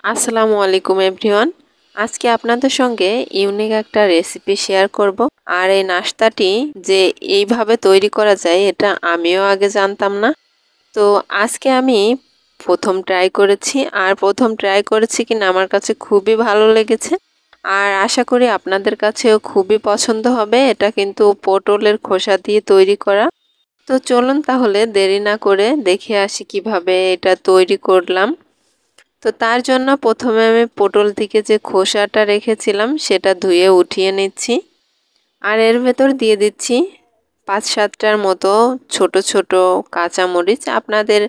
আসসালামু আলাইকুম এভরিওয়ান। আজকে আপনাদের সঙ্গে ইউনিক একটা রেসিপি শেয়ার করব। আর এই নাস্তাটি যে এইভাবে তৈরি করা যায় এটা আমিও আগে জানতাম না। তো আজকে আমি প্রথম ট্রাই করেছি, আর প্রথম ট্রাই করেছি কিনা আমার কাছে খুবই ভালো লেগেছে। আর আশা করি আপনাদের কাছেও খুবই পছন্দ হবে। এটা কিন্তু পটলের খোসা দিয়ে তৈরি করা। তো চলুন তাহলে দেরি না করে দেখে আসি কিভাবে এটা তৈরি করলাম। তো তার জন্য প্রথমে আমি পটল থেকে যে খোসাটা রেখেছিলাম সেটা ধুয়ে উঠিয়ে নিচ্ছি। আর এর ভেতর দিয়ে দিচ্ছি 5-7টার মতো ছোট ছোট কাঁচামরিচ, আপনাদের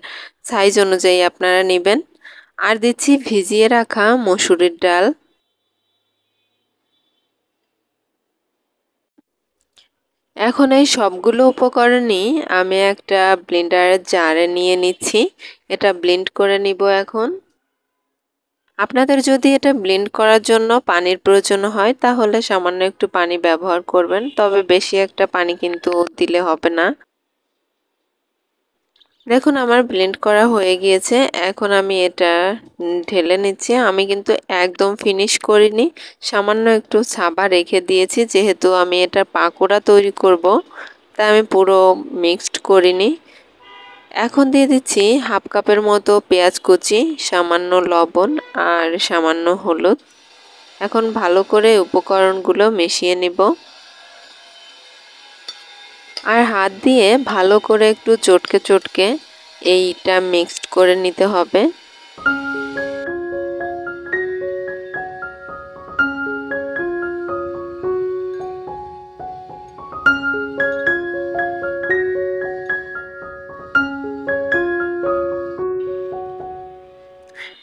সাইজ অনুযায়ী আপনারা নেবেন। আর দিচ্ছি ভিজিয়ে রাখা মসুরির ডাল। এখন এই সবগুলো উপকরণই আমি একটা ব্লেন্ডারের জারে নিয়ে নিচ্ছি। এটা ব্লেন্ড করে নিব এখন। আপনাদের যদি এটা ব্লেন্ড করার জন্য পানির প্রয়োজন হয় তাহলে সামান্য একটু পানি ব্যবহার করবেন, তবে বেশি একটা পানি কিন্তু দিলে হবে না। দেখুন আমার ব্লেন্ড করা হয়ে গিয়েছে। এখন আমি এটা ঢেলে নিচ্ছি। আমি কিন্তু একদম ফিনিশ করিনি, সামান্য একটু ছাবা রেখে দিয়েছি, যেহেতু আমি এটা পাকোড়া তৈরি করব তাই আমি পুরো মিক্সড করিনি। এখন দিয়ে দিচ্ছি হাফ কাপের মতো পেঁয়াজ কুচি, সামান্য লবণ আর সামান্য হলুদ। এখন ভালো করে উপকরণগুলো মিশিয়ে নিব। আর হাত দিয়ে ভালো করে একটু চটকে চটকে এইটা মিক্সড করে নিতে হবে।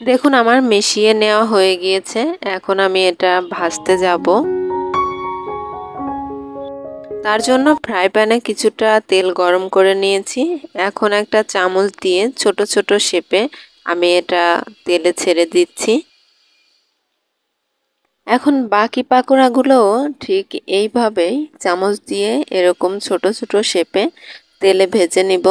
দেখুন আমার মিশিয়ে নেওয়া হয়ে গিয়েছে। এখন আমি এটা ভাজতে যাব। তার জন্য ফ্রাই প্যানে কিছুটা তেল গরম করে নিয়েছি। এখন একটা চামচ দিয়ে ছোট ছোট শেপে আমি এটা তেলে ছেড়ে দিচ্ছি। এখন বাকি পাকোড়াগুলোও ঠিক এইভাবেই চামচ দিয়ে এরকম ছোট ছোট শেপে তেলে ভেজে নিব।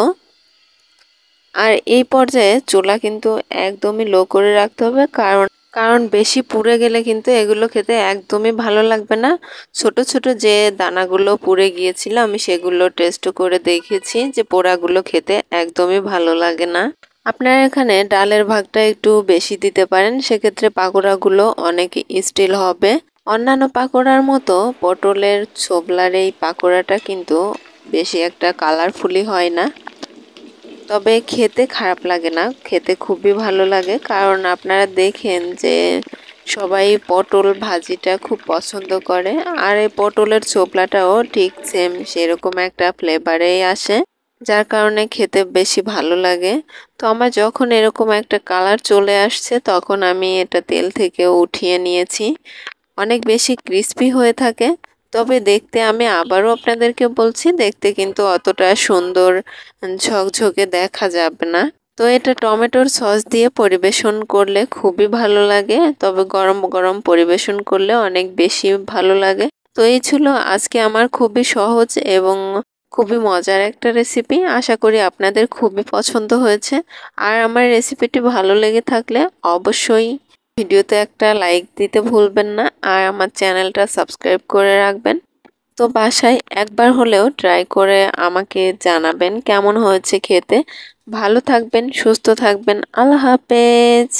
আর এই পর্যায়ে চুলা কিন্তু একদমই লো করে রাখতে হবে, কারণ বেশি পুড়ে গেলে কিন্তু এগুলো খেতে একদমই ভালো লাগবে না। ছোট ছোট যে দানাগুলো পুড়ে গিয়েছিল আমি সেগুলো টেস্ট করে দেখেছি যে পোড়াগুলো খেতে একদমই ভালো লাগে না। আপনারা এখানে ডালের ভাগটা একটু বেশি দিতে পারেন, সেক্ষেত্রে পাকোড়াগুলো অনেক স্টিল হবে। অন্যান্য পাকোড়ার মতো পটলের ছোবলার এই পাকোড়াটা কিন্তু বেশি একটা কালারফুলি হয় না, তবে খেতে খারাপ লাগে না, খেতে খুবই ভালো লাগে। কারণ আপনারা দেখেন যে সবাই পটল ভাজিটা খুব পছন্দ করে, আর এই পটলের ছোবলাটাও ঠিক সেম সেরকম একটা ফ্লেভারেই আসে, যার কারণে খেতে বেশি ভালো লাগে। তো আমার যখন এরকম একটা কালার চলে আসছে তখন আমি এটা তেল থেকে উঠিয়ে নিয়েছি। অনেক বেশি ক্রিস্পি হয়ে থাকে, তবে দেখতে আমি আবারও আপনাদেরকে বলছি দেখতে কিন্তু অতটা সুন্দর ঝকঝকে দেখা যাবে না। তো এটা টমেটোর সস দিয়ে পরিবেশন করলে খুবই ভালো লাগে, তবে গরম গরম পরিবেশন করলে অনেক বেশি ভালো লাগে। তো এই ছিল আজকে আমার খুবই সহজ এবং খুবই মজার একটা রেসিপি। আশা করি আপনাদের খুবই পছন্দ হয়েছে। আর আমার রেসিপিটি ভালো লেগে থাকলে অবশ্যই ভিডিওতে একটা লাইক দিতে ভুলবেন না, আর আমার চ্যানেলটা সাবস্ক্রাইব করে রাখবেন। তো বাসায় একবার হলেও ট্রাই করে আমাকে জানাবেন কেমন হয়েছে খেতে। ভালো থাকবেন, সুস্থ থাকবেন। আল্লাহ হাফেজ।